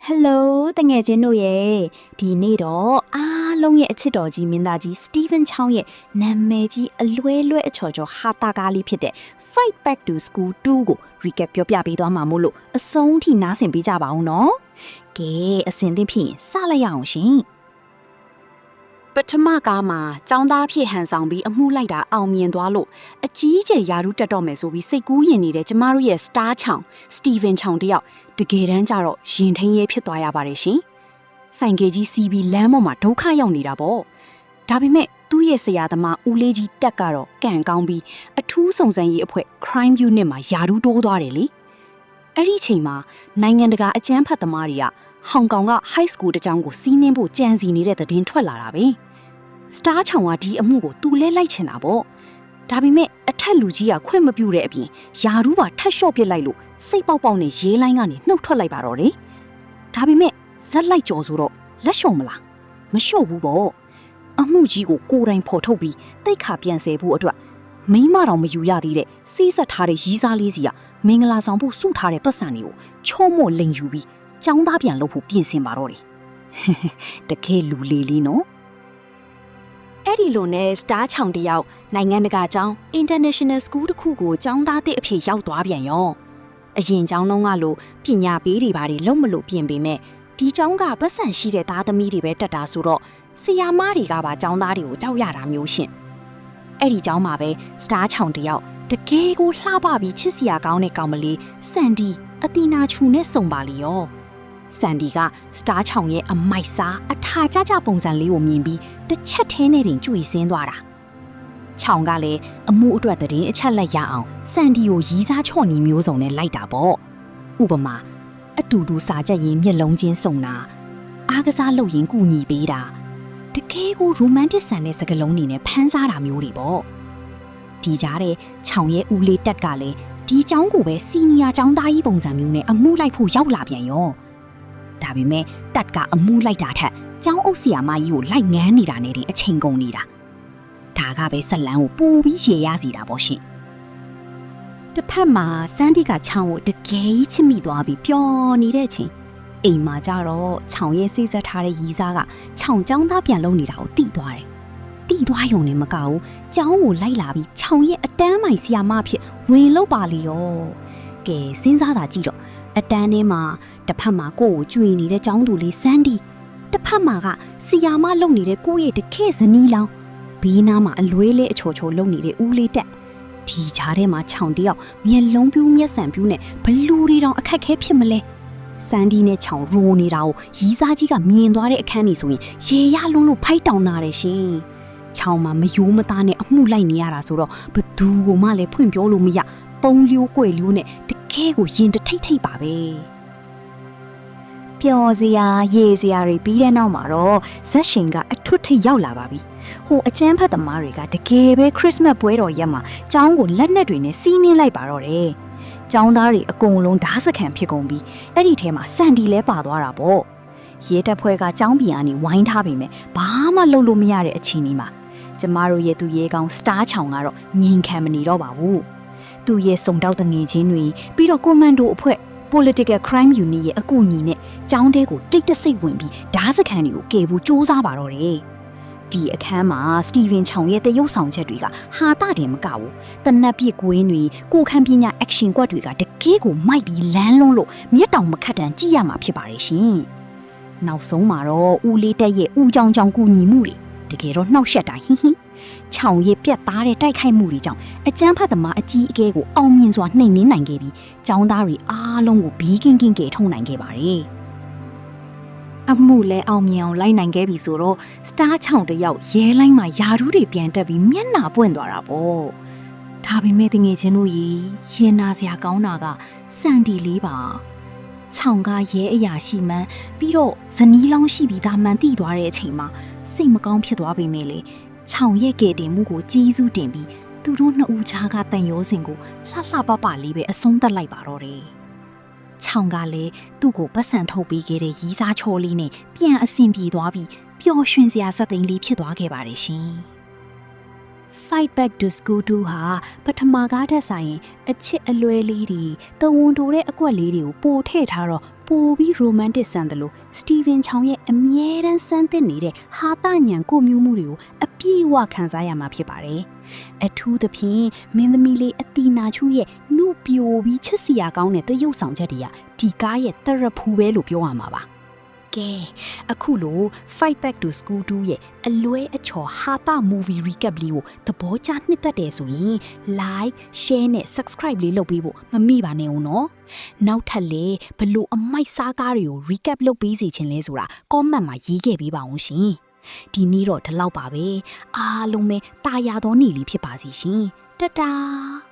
Hello တငယ်ချင်းတို့ရဲ့ဒီနေ့တော့အားလုံးရဲ့အချစ်တော်ကြီးမင်းသားကြီး Stephen Chow ရဲ့နာမည်ကြီးအလွဲလွဲအချော်ချော်ဟာတာကားလေးဖြစ်တဲ့ Fight Back to School 2 ကို recap ပြောပြပေးသွားမှာမို့လို့အဆုံးထိနားဆင်ပေးကြပါဦးနော်။ကဲအစင်သင့်ဖြစ်ရင်စလိုက်ရအောင်ရှင်။ပထမကားမှာចောင်းသားဖြစ်ဟန်ဆောင်ပြီးအမှုလိုက်တာအောင်မြင်သွားလို့အကြီးကျယ်ယာရုတက်တော့မယ်ဆိုပြီးစိတ်ကူးရင်နေတဲ့ကျမတို့ရဲ့ Star Chow Stephen Chow တယောက်တကယ်တမ်းကျတော့ရင်ထင်းရဲဖြစ်သွားရပါတယ်ရှင်။ဆိုင်ကယ်ကြီးစီးပြီးလမ်းပေါ်မှာဒုက္ခရောက်နေတာပေါ့။ဒါပေမဲ့သူ့ရဲ့ဆရာသမားဦးလေးကြီးတက်ကတော့ကံကောင်းပြီးအထူးစုံစမ်းရေးအဖွဲ့ Crime Unit မှာယာရုတိုးသွားတယ်လေ။အဲ့ဒီချိန်မှာနိုင်ငံတကာအကြမ်းဖက်သမားတွေကဟောင်ကောင်က High School တစ်ကျောင်းကိုစီးနင်းဖို့ကြံစီနေတဲ့သတင်းထွက်လာတာပဲ။ Star Chow ကဒီအမှုကိုသူလဲလိုက်ချင်တာပေါ့။ဒါပေမဲ့အထက်လူကြီးကခွင့်မပြုတဲ့အပြင်ယာရုပါထက်လျှော့ပစ်လိုက်လို့စိတ်ပေါက်ပေါက်နဲ့ရေးလိုင်းကနေနှုတ်ထွက်လိုက်ပါတော့တယ်။ဒါပေမဲ့ဇက်လိုက်ကြော်ဆိုတော့လက်လျှော့မလား။မလျှော့ဘူးပေါ့။အမှုကြီးကိုကိုယ်တိုင်ဖော်ထုတ်ပြီးတိတ်ခါပြန်ဆယ်ဖို့အတွက်မိမတော်မယူရသေးတဲ့စီးဆက်ထားတဲ့ရီးစားလေးစီကမင်္ဂလာဆောင်ဖို့စုထားတဲ့ပတ်စံတွေကိုချုံ့မို့လိန်ယူပြီးចောင်းသားပြန်လုပ်ဖို့ပြင်ဆင်ပါတော့တယ်။တကယ်လူလေးလေးနော်။အဲ့ဒီလိုနဲ့ Star Chow တယောက်နိုင်ငံတကာကျောင်း International School တစ်ခုကိုကျောင်းသားတဲ့အဖြစ်ရောက်သွားပြန်ရောအရင်ကျောင်းလုံးကလို့ပညာပေးတွေဘာတွေလုံးမလို့ပြင်ပေမဲ့ဒီကျောင်းကပတ်စံရှိတဲ့သားသမီးတွေပဲတက်တာဆိုတော့ဆရာမတွေကပါကျောင်းသားတွေကိုကြောက်ရတာမျိုးရှင်အဲ့ဒီကျောင်းမှာပဲ Star Chow တယောက်တကယ်ကိုလှပပြီးချစ်စရာကောင်းတဲ့ကောင်မလေးစန်ဒီအတီနာချူနဲ့စုံပါလီရောစန်ဒီက Star Chow ရဲ့အမိုက်စားအထာကြကြပုံစံလေးကိုမြင်ပြီးတစ်ချက်ထဲနဲ့တင်ကြွေစင်းသွားတာချောင်ကလည်းအမှုအတွက်တည်င်းအချက်လက်ရအောင်စန်ဒီကိုရီးစားချော့နီမျိုးစုံနဲ့လိုက်တာပေါ့ဥပမာအတူတူစာချက်ရင်းမျက်လုံးချင်းစုံတာအားကစားလုပ်ရင်ကူညီပေးတာတကယ်ကိုရိုမန်တစ်ဆန်တဲ့စကားလုံးတွေနဲ့ဖမ်းစားတာမျိုးတွေပေါ့ဒီကြားတဲ့ချောင်ရဲ့ဦးလေးတက်ကလည်းဒီကျောင်းကိုပဲစီနီယာကျောင်းသားကြီးပုံစံမျိုးနဲ့အမှုလိုက်ဖို့ရောက်လာပြန်ရောဒါပေမဲ့တက်ကအမှုလိုက်တာထက်ကျောင်းအုပ်ဆရာမကြီးကိုလိုက်ငန်းနေတာနဲ့တင်အချိန်ကုန်နေတာဒါကပဲဆက်လန်းကိုပူပြီးရေရစီတာပေါ့ရှင်တစ်ဖက်မှာစန်းဒီကချောင်းကိုတကယ်ကြီးချစ်မိသွားပြီးပျော်နေတဲ့အချိန်အိမ်မှာကြတော့ချောင်းရဲ့စိတ်ဆက်ထားတဲ့ရီးစားကချောင်းကျောင်းသားပြန်လုံနေတာကိုတိသွားတယ်တိသွားရုံနဲ့မကဘူးကျောင်းကိုလိုက်လာပြီးချောင်းရဲ့အတန်းမိုင်ဆရာမဖြစ်ဝင်လောက်ပါလေရောကဲစဉ်းစားတာကြည့်တော့အတန်းထဲမှာတစ်ဖက်မှာကိုယ့်ကိုကြွေနေတဲ့ကျောင်းသူလေးစန်းဒီတစ်ဖက်မှာကဆရာမလုံနေတဲ့ကိုယ့်ရဲ့တခဲဇနီးလောင်းဘေးနားမှာအလွဲလဲအချော်ချော်လုံနေတဲ့ဦးလေးတက်ဒီကြားထဲမှာခြောင်တယောက်မျက်လုံးပြူးမျက်စံပြူးနဲ့ဘလူတွေတောင်အခက်ခဲဖြစ်မလဲစန်းဒီနဲ့ခြောင်ရိုးနေတာကိုရီးစားကြီးကမြင်သွားတဲ့အခန်းကြီးဆိုရင်ရေရလုံးလို့ဖိုက်တောင်နာတယ်ရှင်ခြောင်မှာမယိုးမသားနဲ့အမှုလိုက်နေရတာဆိုတော့ဘသူကမှလည်းဖွင့်ပြောလို့မရပုံလျိုးကွယ်လျိုးနဲ့တကယ်ကိုရင်တထိတ်ထိတ်ပါပဲပျော်စရာရေစရာတွေပြီးတဲ့နောက်မှာတော့ဇက်ရှင်ကအထွတ်ထိပ်ရောက်လာပါပြီဟိုအကျန်းဖတ်သမားတွေကတကယ်ပဲခရစ်စမတ်ပွဲတော်ရက်မှာကျောင်းကိုလက်နက်တွေနဲ့စီးနင်းလိုက်ပါတော့တယ်ကျောင်းသားတွေအကုန်လုံးဓာတ်စခန်ဖြစ်ကုန်ပြီးအဲ့ဒီထဲမှာစန်ဒီလဲပါသွားတာပေါ့ရဲတပ်ဖွဲ့ကကျောင်းပြန်ကနေဝိုင်းထားပေမဲ့ဘာမှလုပ်လို့မရတဲ့အခြေအနေမှာကျမတို့ရဲ့သူရဲကောင်း Star Chow ကတော့ငြိမ်ခံမနေတော့ပါဘူးသူရဲ့စုံတောက်တငယ်ချင်းတွေပြီးတော့ကွန်မန်ဒိုအဖွဲ့ Political Crime Unit ရဲ့အကူအညီနဲ့ကျောင်းထဲကိုတိတ်တဆိတ်ဝင်ပြီးဓာတ်စခန်တွေကိုကယ်ဖို့စူးစမ်းပါတော့တယ်ဒီအခန်းမှာ Stephen Chow ရဲ့တရုပ်ဆောင်ချက်တွေကဟာတာတယ်မကဘူးတနက်ပြစ်ကွင်းတွေကိုခန်းပညာ action ကွက်တွေကတကယ်ကိုမိုက်ပြီးလမ်းလုံးလို့မျက်တောင်မခတ်တန်ကြည့်ရမှာဖြစ်ပါတယ်ရှင်နောက်ဆုံးမှာတော့ဦးလေးတက်ရဲ့ဦးကြောင်ကြောင်ကူညီမှုတွေတကယ်တော့နှောက်ယှက်တာဟင်းချောင်ရဲ့ပြတ်သားတဲ့တိုက်ခိုက်မှုတွေကြောင့်အကျန်းဖတ်သမားအကြီးအကဲကိုအောင်မြင်စွာနှိမ်နင်းနိုင်ခဲ့ပြီးကျောင်းသားတွေအားလုံးကိုဘီးကင်းကင်းကယ်ထုတ်နိုင်ခဲ့ပါတယ်အမှုလဲအောင်မြင်အောင်လိုက်နိုင်ခဲ့ပြီဆိုတော့ Star Chow တယောက်ရဲလိုင်းမှာယာထူးတွေပြန်တက်ပြီးမျက်နှာပွင့်သွားတာပေါ့ဒါပေမဲ့တငယ်ချင်းတို့ရင်နာစရာကောင်းတာကစန်ဒီလေးပါချောင်ကရဲအရာရှိမှန်းပြီးတော့ဇနီးလောင်းရှိပြီးသားမှန်သိသွားတဲ့အချိန်မှာစိတ်မကောင်းဖြစ်သွားပေမဲ့လေချောင်ရဲ့ကယ်တင်မှုကိုကြီးစုတင်ပြီးသူတို့နှစ်ဦးချားကတန်ရောစင်ကိုလှလှပပလေးပဲအဆုံးသတ်လိုက်ပါတော့တယ်ချောင်ကလည်းသူ့ကိုပတ်စံထုတ်ပေးခဲ့တဲ့ရီးစားချောလေးနဲ့ပြန်အဆင်ပြေသွားပြီးပျော်ရွှင်စရာစက်သိန်းလေးဖြစ်သွားခဲ့ပါတယ်ရှင် Fight Back to School 2ဟာပထမကားတက်ဆိုင်ရင်အချစ်အလွဲလေးတွေတဝန်တိုတဲ့အကွက်လေးတွေကိုပို့ထည့်ထားတော့ပိုပြီး romantic ဆန်တယ်လို့ Steven ချောင်းရဲ့အမြဲတမ်းစမ်းသစ်နေတဲ့ဟာတညံကိုမျိုးမှုတွေကိုအပြည့်အဝခံစားရမှာဖြစ်ပါတယ်။အထူးသဖြင့်မင်းသမီးလေးအတီနာချူရဲ့နှုတ်ပြိုပြီးချစ်စရာကောင်းတဲ့သရုပ်ဆောင်ချက်တွေကဒီကားရဲ့တရဖူပဲလို့ပြောရမှာပါ။ကဲအခုလို Fight Back to School 2ရဲ့အလွဲအချော်ဟာတာ movie recap လေးကိုသဘောကျနှစ်သက်တယ်ဆိုရင် like share နဲ့ subscribe လေးလုပ်ပေးဖို့မမေ့ပါနဲ့ဦးနော်နောက်ထပ်လေဘလို့အမိုက်စားကားတွေကို recap လုပ်ပေးစီခြင်းလဲဆိုတာ comment မှာရေးခဲ့ပေးပါဦးရှင်ဒီနေ့တော့ဒီလောက်ပါပဲအားလုံးပဲတာယာသောနေ့လေးဖြစ်ပါစီရှင်တတား